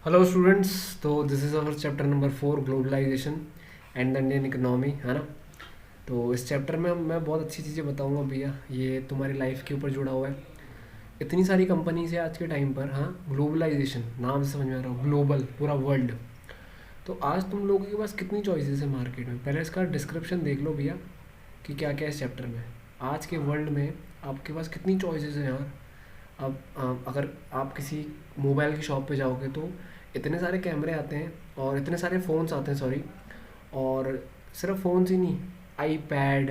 Hello students. तो this is our chapter number 4, globalisation and the Indian economy, है ना। तो इस चैप्टर में मैं बहुत अच्छी चीज़ें बताऊंगा भैया, ये तुम्हारी लाइफ के ऊपर जुड़ा हुआ है। इतनी सारी कंपनीज है आज के टाइम पर, हाँ। ग्लोबलाइजेशन नाम से समझ में आ रहा हो, ग्लोबल, पूरा वर्ल्ड। तो आज तुम लोगों के पास कितनी चॉइसेस है मार्केट में, पहले इसका डिस्क्रिप्शन देख लो भैया कि क्या क्या है इस चैप्टर में। आज के वर्ल्ड में आपके पास कितनी चॉइसेस हैं यार। अब अगर आप किसी मोबाइल की शॉप पे जाओगे तो इतने सारे कैमरे आते हैं और इतने सारे फ़ोन्स आते हैं, सॉरी। और सिर्फ फ़ोन्स ही नहीं, आईपैड,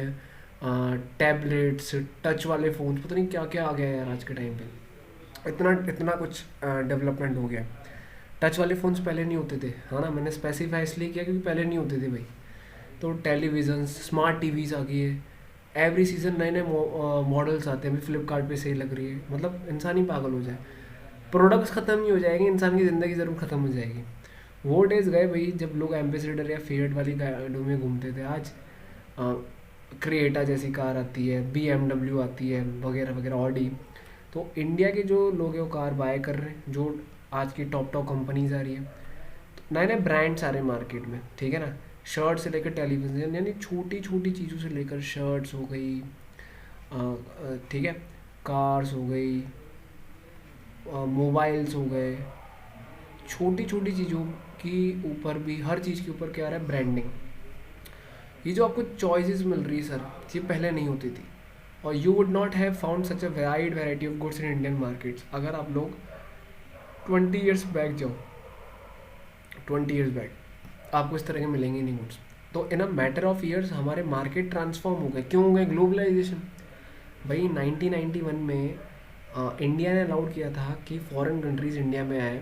टैबलेट्स, टच वाले फ़ोन्स, पता नहीं क्या क्या आ गया है यार आज के टाइम पे। इतना इतना कुछ डेवलपमेंट हो गया। टच वाले फ़ोन्स पहले नहीं होते थे, हाँ ना। मैंने स्पेसिफाई इसलिए किया क्योंकि पहले नहीं होते थे भाई। तो टेलीविज़न, स्मार्ट टीवीज़ आ गई है। एवरी सीज़न नए नए मॉडल्स आते हैं। अभी फ्लिपकार्ट पे सेल लग रही है, मतलब इंसान ही पागल हो जाए। प्रोडक्ट्स ख़त्म नहीं हो जाएंगे, इंसान की ज़िंदगी ज़रूर ख़त्म हो जाएगी। वो डेज गए भाई जब लोग एम्बेसडर या फिएट वाली गाड़ियों में घूमते थे। आज क्रिएटा जैसी कार आती है, BMW आती है, वगैरह वगैरह, ऑडी। तो इंडिया के जो लोग हैं वो कार बाय कर रहे हैं, जो आज की टॉप टॉप कंपनीज आ रही है। नए नए ब्रांड्स आ रहे हैं मार्केट में, ठीक है ना। शर्ट से लेकर टेलीविज़न, यानी छोटी छोटी चीज़ों से लेकर शर्ट्स हो गई, ठीक है, कार्स हो गई, मोबाइल्स हो गए। छोटी छोटी चीज़ों की ऊपर भी, हर चीज़ के ऊपर क्या आ रहा है, ब्रांडिंग। ये जो आपको चॉइसेस मिल रही है सर, ये पहले नहीं होती थी। और you would not have found such a wide variety of goods in Indian markets अगर आप लोग 20 ईयर्स बैक जाओ। 20 ईयर्स बैक आपको इस तरह के मिलेंगे नहीं गुड्स। तो इन अ मैटर ऑफ ईयर्स हमारे मार्केट ट्रांसफॉर्म हो गए। क्यों हो गए? ग्लोबलाइजेशन। भाई 1991 में इंडिया ने अलाउड किया था कि फॉरेन कंट्रीज़ इंडिया में आए,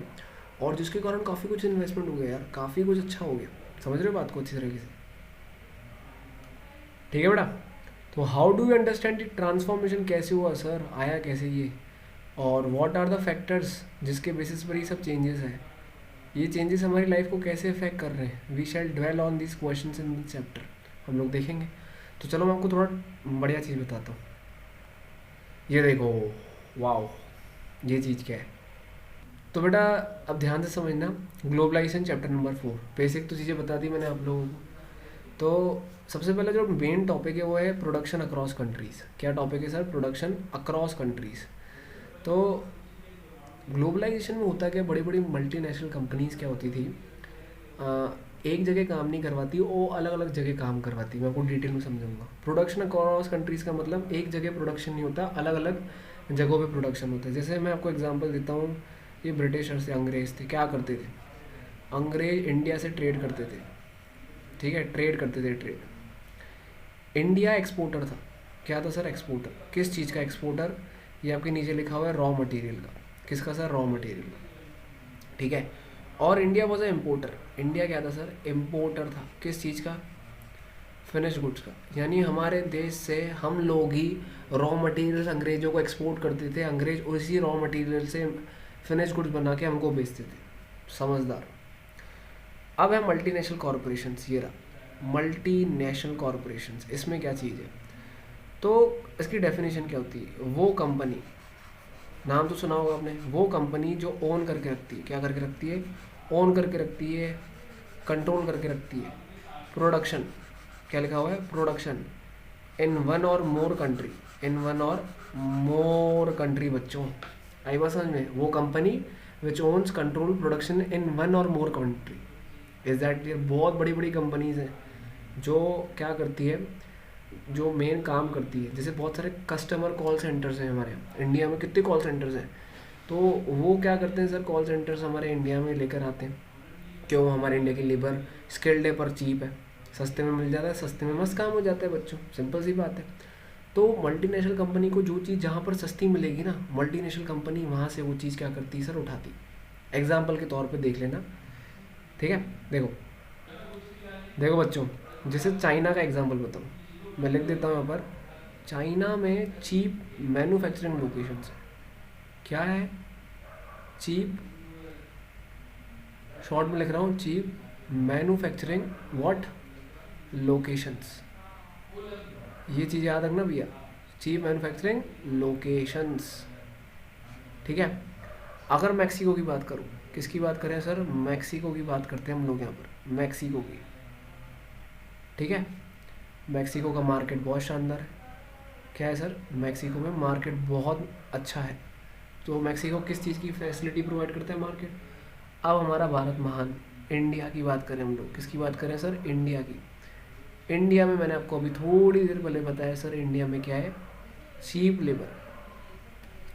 और जिसके कारण काफ़ी कुछ इन्वेस्टमेंट हो गया यार, काफ़ी कुछ अच्छा हो गया। समझ रहे हो बात को अच्छी तरीके से? ठीक है बेटा। तो how do you understand transformation, कैसे हुआ सर, आया कैसे ये, और व्हाट आर द फैक्टर्स जिसके बेसिस पर ये सब चेंजेस है, ये चेंजेस हमारी लाइफ को कैसे इफेक्ट कर रहे हैं। We shall dwell on this question in this chapter, हम लोग देखेंगे। तो चलो मैं आपको थोड़ा बढ़िया चीज़ बताता हूँ। ये देखो, वाओ, ये चीज़ क्या है। तो बेटा अब ध्यान से समझना। ग्लोबलाइजेशन चैप्टर नंबर 4, बेसिक तो चीज़ें बता दी मैंने आप लोगों को। तो सबसे पहले जो मेन टॉपिक है वो है प्रोडक्शन अक्रॉस कंट्रीज़। क्या टॉपिक है सर? Production across countries. तो ग्लोबलाइजेशन में होता क्या, बड़ी बड़ी मल्टीनेशनल कंपनीज़ क्या होती थी, एक जगह काम नहीं करवाती, वो अलग अलग जगह काम करवाती। मैं आपको डिटेल में समझाऊंगा। प्रोडक्शन अक्रॉस कंट्रीज़ का मतलब एक जगह प्रोडक्शन नहीं होता, अलग अलग जगहों पे प्रोडक्शन होता है। जैसे मैं आपको एग्जांपल देता हूँ, ये ब्रिटिशर्स थे, अंग्रेज़ थे, क्या करते थे? अंग्रेज इंडिया से ट्रेड करते थे, ठीक है, ट्रेड करते थे, ट्रेड। इंडिया एक्सपोर्टर था। क्या था सर? एक्सपोर्टर। किस चीज़ का एक्सपोर्टर? ये आपके नीचे लिखा हुआ है, रॉ मटेरियल का। किसका सर? रॉ मटेरियल का, ठीक है। और India was a importer. India क्या था सर? इम्पोर्टर था। किस चीज़ का? फिनिश गुड्स का। यानी हमारे देश से हम लोग ही रॉ मटेरियल्स अंग्रेजों को एक्सपोर्ट करते थे, अंग्रेज उसी रॉ मटेरियल से फिनिश गुड्स बना के हमको बेचते थे। समझदार। अब है मल्टीनेशनल कॉरपोरेशंस। ये रहा मल्टीनेशनल कॉरपोरेशंस। इसमें क्या चीज़ है? तो इसकी डेफिनेशन क्या होती है? वो कंपनी, नाम तो सुना होगा आपने, वो कंपनी जो ओन करके रखती है। क्या करके रखती है? ओन करके रखती है, कंट्रोल करके रखती है प्रोडक्शन। क्या लिखा हुआ है? Production in one or more country. In one or more country बच्चों, आई बात समझ में? वो company which owns control production in one or more country. Is that clear? बहुत बड़ी बड़ी कंपनीज हैं जो क्या करती है, जो मेन काम करती है। जैसे बहुत सारे कस्टमर कॉल सेंटर्स हैं हमारे यहाँ इंडिया में, कितने कॉल सेंटर्स हैं। तो वो क्या करते हैं सर, कॉल सेंटर्स हमारे इंडिया में लेकर आते हैं। क्यों? हमारे इंडिया की लेबर स्किल्ड है पर चीप है, सस्ते में मिल जाता है, सस्ते में मस्त काम हो जाता है बच्चों, सिंपल सी बात है। तो मल्टीनेशनल कंपनी को जो चीज़ जहाँ पर सस्ती मिलेगी ना, मल्टीनेशनल कंपनी वहाँ से वो चीज़ क्या करती है सर? उठाती। एग्जाम्पल के तौर पे देख लेना, ठीक है। देखो देखो बच्चों, जैसे चाइना का एग्जांपल बताऊँ, मैं लिख देता हूँ यहाँ पर। चाइना में चीप मैन्युफैक्चरिंग लोकेशंस है। क्या है? चीप, शॉर्ट में लिख रहा हूँ, चीप मैन्युफैक्चरिंग व्हाट लोकेशंस। ये चीज़ याद रखना भैया, चीप मैन्युफैक्चरिंग लोकेशंस, ठीक है। अगर मैक्सिको की बात करूँ, किसकी बात करें सर? मैक्सिको की बात करते हैं हम लोग यहाँ पर, मैक्सिको की। ठीक है, मैक्सिको का मार्केट बहुत शानदार है। क्या है सर? मैक्सिको में मार्केट बहुत अच्छा है। तो मैक्सिको किस चीज़ की फैसिलिटी प्रोवाइड करता है? मार्केट। अब हमारा भारत महान, इंडिया की बात करें हम लोग, किसकी बात करें सर? इंडिया की। इंडिया में मैंने आपको अभी थोड़ी देर पहले बताया सर, इंडिया में क्या है? Cheap labour.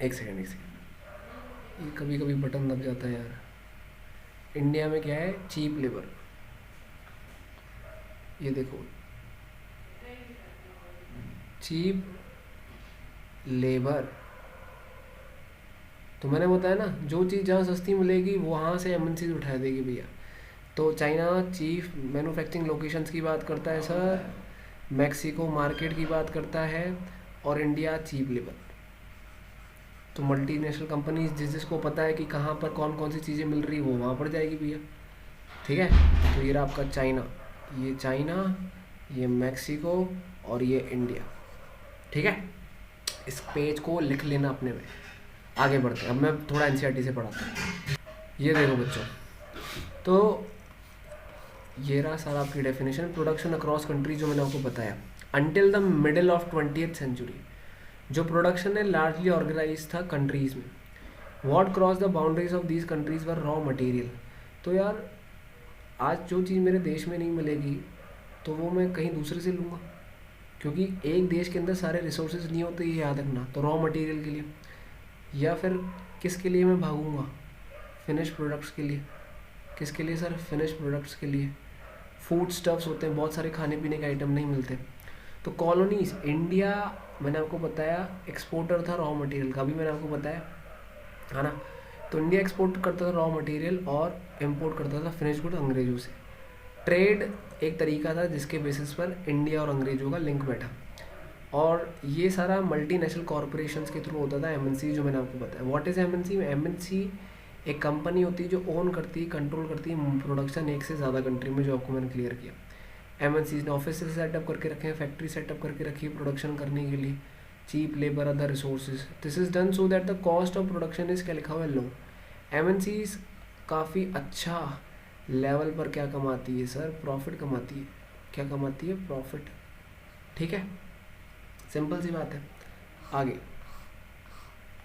एक सेकेंड, एक सेकेंड, ये कभी कभी बटन दब जाता है यार। इंडिया में क्या है? Cheap labour. ये देखो, चीप लेबर। तो मैंने बताया ना, जो चीज़ जहाँ सस्ती मिलेगी वहाँ से एमएनसी उठा देगी भैया। तो चाइना चीफ मैन्युफैक्चरिंग लोकेशंस की बात करता है सर, मैक्सिको मार्केट की बात करता है, और इंडिया चीप लेबर। तो मल्टीनेशनल कंपनीज जिसको पता है कि कहाँ पर कौन कौन सी चीज़ें मिल रही है वो वहाँ पर जाएगी भैया। ठीक है, तो ये रहा आपका चाइना, ये चाइना, ये मैक्सिको, और ये इंडिया। ठीक है, इस पेज को लिख लेना अपने में। आगे बढ़ते हैं, अब मैं थोड़ा एनसीईआरटी से पढ़ाता हूँ। ये देखो बच्चों, तो ये रहा सारा आपकी डेफिनेशन। प्रोडक्शन अक्रॉस कंट्री जो मैंने आपको बताया, until the middle of 20th century जो प्रोडक्शन है लार्जली ऑर्गेनाइज था कंट्रीज़ में। What cross the boundaries of these countries were raw material. तो यार आज जो चीज़ मेरे देश में नहीं मिलेगी तो वो मैं कहीं दूसरे से लूँगा, क्योंकि एक देश के अंदर सारे रिसोर्सेज नहीं होते, ये याद रखना। तो रॉ मटेरियल के लिए, या फिर किसके लिए मैं भागूंगा? फिनिश प्रोडक्ट्स के लिए। किसके लिए सर? फिनिश प्रोडक्ट्स के लिए। फूड स्टफ्स होते हैं, बहुत सारे खाने पीने के आइटम नहीं मिलते। तो कॉलोनीज, इंडिया मैंने आपको बताया एक्सपोर्टर था रॉ मटेरियल का, भी मैंने आपको बताया है ना। तो इंडिया एक्सपोर्ट करता था रॉ मटेरियल और इम्पोर्ट करता था फिनिश गुड अंग्रेज़ों से। ट्रेड एक तरीका था जिसके बेसिस पर इंडिया और अंग्रेज़ों का लिंक बैठा, और ये सारा मल्टीनेशनल कॉरपोरेशंस के थ्रू होता था। एमएनसी जो मैंने आपको बताया, व्हाट इज़ एमएनसी? एमएनसी एक कंपनी होती है जो ओन करती है, कंट्रोल करती है प्रोडक्शन एक से ज़्यादा कंट्री में, जो आपको मैंने क्लियर किया। एमएनसी ने ऑफिस सेटअप करके रखे हैं, फैक्ट्री सेटअप करके रखी है प्रोडक्शन करने के लिए, cheap labour, other resources. This is done so that the cost of production is, क्या लिखा हुआ है, लो। एमएनसी काफ़ी अच्छा लेवल पर क्या कमाती है सर? प्रॉफिट कमाती है। क्या कमाती है? प्रॉफिट। ठीक है, सिंपल सी बात है। आगे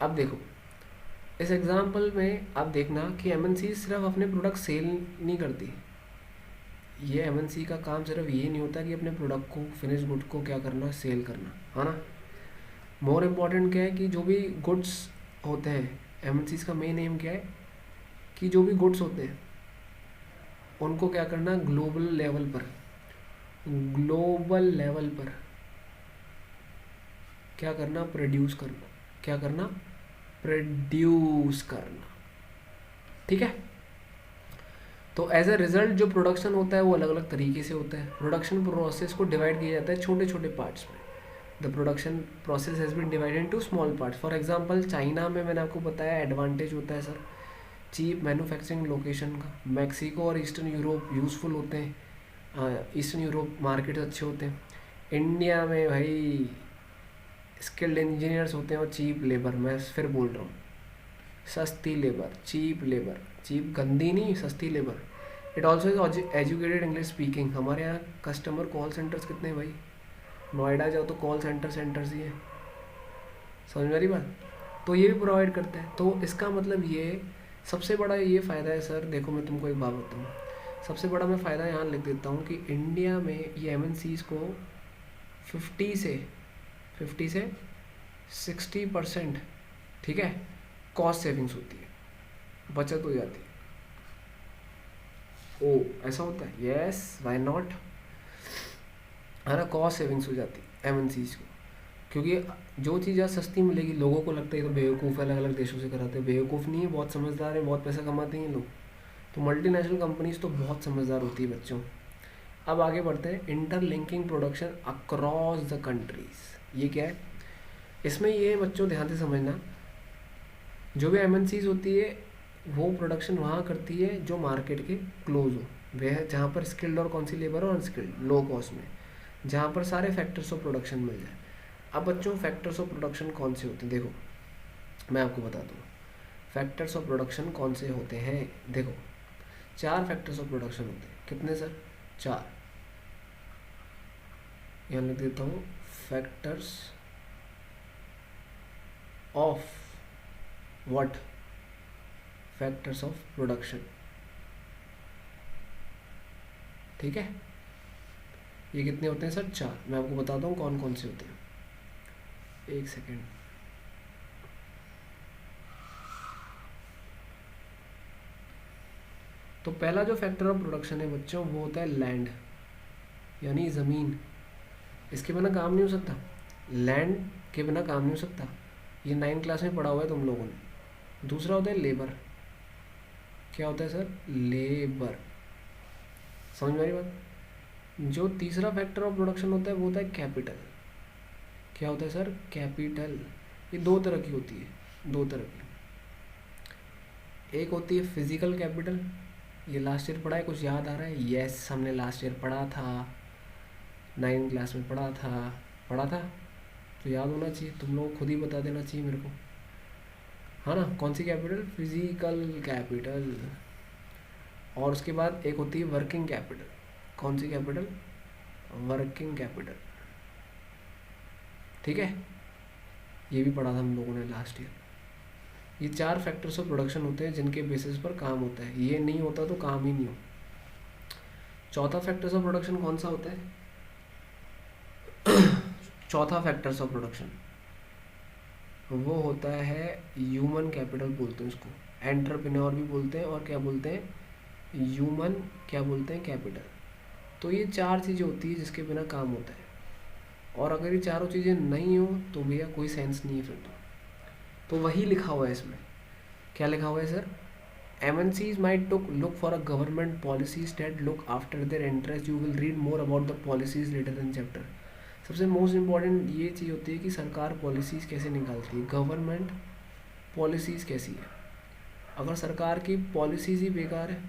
अब देखो, इस एग्जाम्पल में आप देखना कि एमएनसी सिर्फ अपने प्रोडक्ट सेल नहीं करती। ये एमएनसी का काम सिर्फ ये नहीं होता कि अपने प्रोडक्ट को, फिनिश गुड को क्या करना, सेल करना, है ना। मोर इम्पॉर्टेंट क्या है कि जो भी गुड्स होते हैं, एमएनसी का मेन एम क्या है कि जो भी गुड्स होते हैं उनको क्या करना, ग्लोबल लेवल पर, ग्लोबल लेवल पर क्या करना, प्रोड्यूस करना। क्या करना? प्रोड्यूस करना। ठीक है, तो एज अ रिजल्ट जो प्रोडक्शन होता है वो अलग अलग तरीके से होता है। प्रोडक्शन प्रोसेस को डिवाइड किया जाता है छोटे छोटे पार्ट्स में। The production process has been divided into small parts. For example China में मैंने आपको बताया एडवांटेज होता है सर चीप मैन्युफैक्चरिंग लोकेशन का। मैक्सिको और ईस्टर्न यूरोप यूज़फुल होते हैं, ईस्टर्न यूरोप मार्केट अच्छे होते हैं। इंडिया में भाई स्किल्ड इंजीनियर्स होते हैं और चीप लेबर। मैं फिर बोल रहा हूँ, सस्ती लेबर, चीप लेबर, चीप गंदी नहीं, सस्ती labour. It also is educated English speaking. हमारे यहाँ कस्टमर कॉल सेंटर्स कितने हैं भाई? नोएडा जाओ तो कॉल सेंटर्स ही हैं, समझ में आ रही बात। तो ये भी प्रोवाइड करते हैं। तो इसका मतलब ये सबसे बड़ा ये फ़ायदा है सर। देखो मैं तुमको एक बात बताऊँ, सबसे बड़ा मैं फ़ायदा यहाँ लिख देता हूँ कि इंडिया में ये एमएनसीज़ को 50 से 60%, ठीक है, कॉस्ट सेविंग्स होती है, बचत हो जाती है। ओ ऐसा होता है, यस, व्हाई नॉट, है ना। कॉस्ट सेविंग्स हो जाती है एमएनसीज़ को, क्योंकि जो चीज़ आज सस्ती मिलेगी, लोगों को लगता है तो बेवकूफ़ है, अलग अलग देशों से कराते हैं। बेवकूफ़ नहीं है, बहुत समझदार है, बहुत पैसा कमाते हैं लोग। तो मल्टीनेशनल कंपनीज तो बहुत समझदार होती है बच्चों। अब आगे बढ़ते हैं, interlinking production across the countries. ये क्या है? इसमें ये बच्चों ध्यान से समझना, जो भी एमएनसीज होती है वो प्रोडक्शन वहाँ करती है जो मार्केट के क्लोज हो, वह जहाँ पर स्किल्ड और कौन सी लेबर हो, अनस्किल्ड, लो कॉस्ट में, जहाँ पर सारे फैक्टर्स ऑफ प्रोडक्शन मिल जाए। अब बच्चों फैक्टर्स ऑफ प्रोडक्शन कौन से होते हैं? देखो मैं आपको बता दूँ, फैक्टर्स ऑफ प्रोडक्शन कौन से होते हैं? देखो, 4 फैक्टर्स ऑफ प्रोडक्शन होते हैं। कितने सर? 4। यहाँ लिख देता हूँ, factors of what? Factors of production. ठीक है, ये कितने होते हैं सर? 4। मैं आपको बताता हूँ कौन कौन से होते हैं। एक सेकेंड। तो पहला जो फैक्टर ऑफ प्रोडक्शन है बच्चों, वो होता है लैंड, यानी ज़मीन। इसके बिना काम नहीं हो सकता, लैंड के बिना काम नहीं हो सकता। ये 9 क्लास में पढ़ा हुआ है तुम लोगों ने। दूसरा होता है लेबर। क्या होता है सर? लेबर। समझ में आ रही बात? जो तीसरा फैक्टर ऑफ प्रोडक्शन होता है वो होता है कैपिटल। क्या होता है सर? कैपिटल। ये 2 तरह की होती है, 2 तरह की। एक होती है फिजिकल कैपिटल। ये लास्ट ईयर पढ़ा है, कुछ याद आ रहा है? यस, हमने लास्ट ईयर पढ़ा था, 9 क्लास में पढ़ा था। तो याद होना चाहिए, तुम लोग खुद ही बता देना चाहिए मेरे को, हाँ ना? कौन सी कैपिटल? Physical capital. और उसके बाद एक होती है वर्किंग कैपिटल। कौन सी कैपिटल? Working capital. ठीक है, ये भी पढ़ा था हम लोगों ने लास्ट ईयर। ये 4 फैक्टर्स ऑफ प्रोडक्शन होते हैं जिनके बेसिस पर काम होता है। ये नहीं होता तो काम ही नहीं हो। चौथा फैक्टर्स ऑफ प्रोडक्शन कौन सा होता है? चौथा फैक्टर्स ऑफ प्रोडक्शन वो होता है ह्यूमन कैपिटल, बोलते हैं उसको। एंटरप्रेन्योर भी बोलते हैं, और क्या बोलते हैं? ह्यूमन, क्या बोलते हैं? कैपिटल। तो ये 4 चीज़ें होती है जिसके बिना काम होता है। और अगर ये चारों चीज़ें नहीं हो तो भैया कोई सेंस नहीं है फिर तो वही लिखा हुआ है इसमें। क्या लिखा हुआ है sir? MNCs might look for a government policies that look after their interest. You will read more about the policies later in chapter. सबसे मोस्ट इम्पॉर्टेंट ये चीज़ होती है कि सरकार पॉलिसीज़ कैसे निकालती है, गवर्नमेंट पॉलिसीज़ कैसी है। अगर सरकार की पॉलिसीज़ ही बेकार है,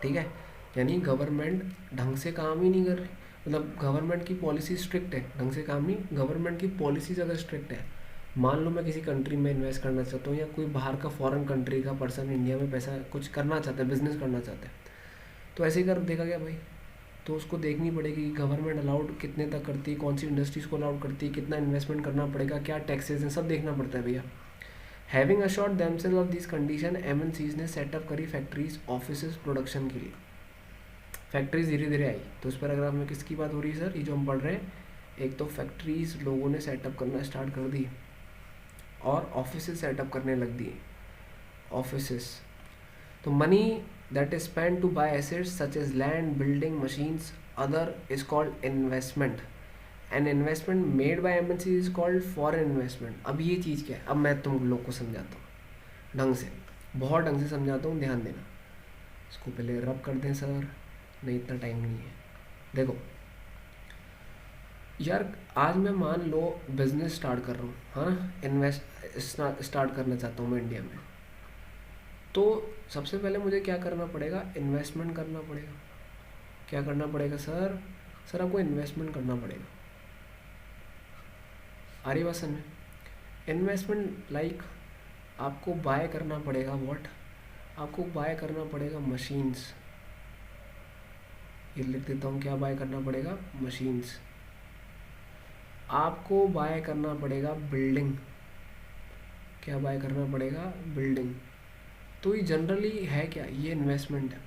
ठीक है, यानी गवर्नमेंट ढंग से काम ही नहीं कर रही, मतलब गवर्नमेंट की पॉलिसी स्ट्रिक्ट है, ढंग से काम नहीं, गवर्नमेंट की पॉलिसीज़ अगर स्ट्रिक्ट है, मान लो मैं किसी कंट्री में इन्वेस्ट करना चाहता हूँ, या कोई बाहर का फॉरेन कंट्री का पर्सन इंडिया में पैसा कुछ करना चाहता है, बिजनेस करना चाहता है, तो ऐसे ही कर देगा क्या भाई? तो उसको देखनी पड़ेगी कि गवर्नमेंट अलाउड कितने तक करती है, कौन सी इंडस्ट्रीज़ को अलाउड करती है, कितना इन्वेस्टमेंट करना पड़ेगा, क्या टैक्सेस हैं, सब देखना पड़ता है भैया। Having assured themselves of this condition, MNCs ने सेटअप करी फैक्ट्रीज, ऑफिसेज प्रोडक्शन के लिए। फैक्ट्रीज धीरे धीरे आई। तो इस पैराग्राफ में किसकी बात हो रही है सर? ये जो हम पढ़ रहे हैं, एक तो फैक्ट्रीज लोगों ने सेटअप करना स्टार्ट कर दी, और ऑफिसेज सेटअप करने लग दिए। ऑफिसेज, तो money that is spent to buy assets such as land, building, machines, other is called investment. An investment made by MNC is called foreign investment. अब ये चीज़ क्या है? अब मैं तुम लोग को समझाता हूँ ढंग से, बहुत ढंग से समझाता हूँ, ध्यान देना। इसको पहले रब कर दें सर, नहीं इतना टाइम नहीं है। देखो यार, आज मैं मान लो बिजनेस स्टार्ट कर रहा हूँ, हाँ, इन्वेस्ट स्टार्ट करना चाहता हूँ मैं इंडिया में। तो सबसे पहले मुझे क्या करना पड़ेगा? इन्वेस्टमेंट करना पड़ेगा। क्या करना पड़ेगा सर? सर आपको इन्वेस्टमेंट करना पड़ेगा। आ रही बात समझ में? इन्वेस्टमेंट लाइक आपको बाय करना पड़ेगा व्हाट? आपको बाय करना पड़ेगा मशीन्स। ये लिख देता हूँ, क्या बाय करना पड़ेगा? मशीन्स। आपको बाय करना पड़ेगा बिल्डिंग। क्या बाय करना पड़ेगा? बिल्डिंग। तो ये जनरली है क्या? ये इन्वेस्टमेंट है,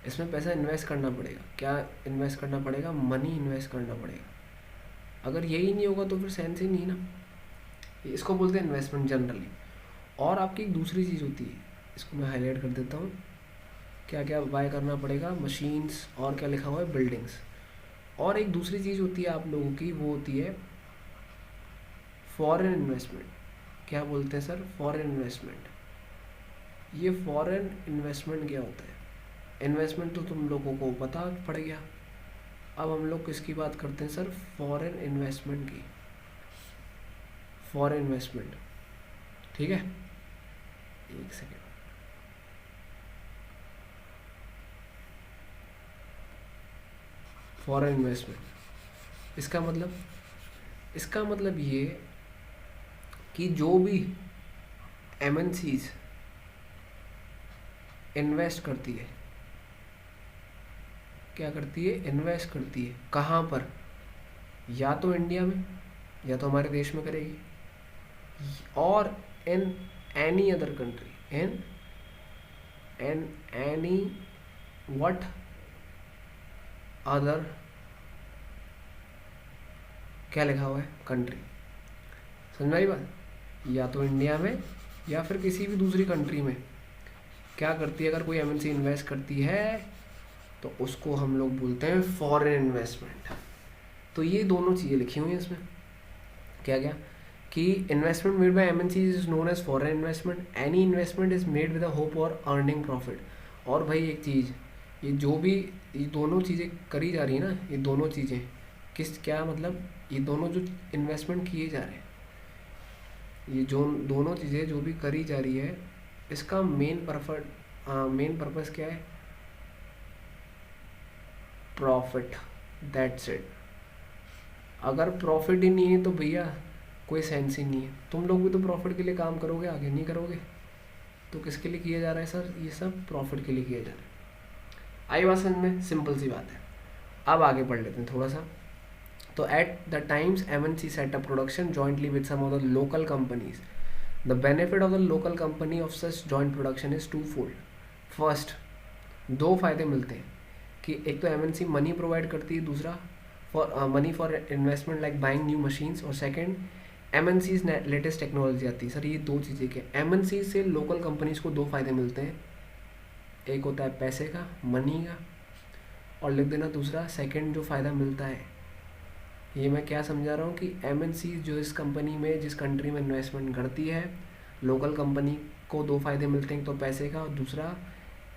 इसमें पैसा इन्वेस्ट करना पड़ेगा। क्या इन्वेस्ट करना पड़ेगा? मनी इन्वेस्ट करना पड़ेगा। अगर यही नहीं होगा तो फिर सेंस ही नहीं ना। इसको बोलते हैं इन्वेस्टमेंट जनरली। और आपकी एक दूसरी चीज़ होती है, इसको मैं हाईलाइट कर देता हूँ। क्या क्या बाय करना पड़ेगा? मशीन्स, और क्या लिखा हुआ है? बिल्डिंग्स। और एक दूसरी चीज़ होती है आप लोगों की, वो होती है फॉरेन इन्वेस्टमेंट। क्या बोलते हैं सर? Foreign investment. ये फॉरेन इन्वेस्टमेंट क्या होता है? इन्वेस्टमेंट तो तुम लोगों को पता पड़ गया। अब हम लोग किसकी बात करते हैं सर? फॉरेन इन्वेस्टमेंट की। फॉरेन इन्वेस्टमेंट, ठीक है, एक सेकेंड। फॉरेन इन्वेस्टमेंट, इसका मतलब ये कि जो भी एमएनसीज इन्वेस्ट करती है, क्या करती है, इन्वेस्ट करती है कहाँ पर, या तो इंडिया में या तो हमारे देश में करेगी, और in any other country, in an any what other, क्या लिखा हुआ है, कंट्री। समझ आई बात, या तो इंडिया में या फिर किसी भी दूसरी कंट्री में क्या करती है, अगर कोई एमएनसी इन्वेस्ट करती है तो उसको हम लोग बोलते हैं फॉरेन इन्वेस्टमेंट। तो ये दोनों चीज़ें लिखी हुई हैं इसमें, क्या क्या, कि investment made by MNC is known as foreign investment, any investment is made with a hope और अर्निंग प्रॉफिट। और भाई एक चीज़, ये जो भी ये दोनों चीज़ें करी जा रही है ना, ये दोनों चीज़ें किस, क्या मतलब, ये दोनों जो इन्वेस्टमेंट किए जा रहे हैं, ये जो दोनों चीज़ें जो भी करी जा रही है, इसका मेन पर्पस क्या है, प्रॉफिट, दैट्स इट। अगर प्रॉफिट ही नहीं है तो भैया कोई सेंस ही नहीं है। तुम लोग भी तो प्रॉफिट के लिए काम करोगे, आगे नहीं करोगे। तो किसके लिए किया जा रहा है सर, ये सब प्रॉफिट के लिए किया जा रहा है। आई बात समझ में, सिंपल सी बात है। अब आगे पढ़ लेते हैं थोड़ा सा। तो at the times MNC set up production jointly with some of the local companies. The benefit of the local company of such joint production is two fold. First, दो फायदे मिलते हैं कि एक तो एमएनसी मनी प्रोवाइड करती है, दूसरा for money for investment like buying new machines, और सेकेंड एमएनसीज लेटेस्ट टेक्नोलॉजी आती है। सर ये दो चीज़ें के, एमएनसी से लोकल कंपनीज को दो फायदे मिलते हैं, एक होता है पैसे का, मनी का, और लिख देना दूसरा सेकंड जो फ़ायदा मिलता है। ये मैं क्या समझा रहा हूँ कि एमएनसी जो इस कंपनी में, जिस कंट्री में इन्वेस्टमेंट करती है, लोकल कंपनी को दो फायदे मिलते हैं, एक तो पैसे का और दूसरा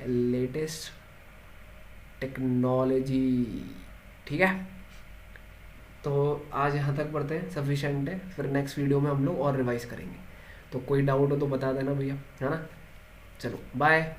लेटेस्ट टेक्नोलॉजी। ठीक है, तो आज यहाँ तक पढ़ते हैं, सफिशेंट है। फिर नेक्स्ट वीडियो में हम लोग और रिवाइज करेंगे। तो कोई डाउट हो तो बता देना भैया, है ना। चलो बाय।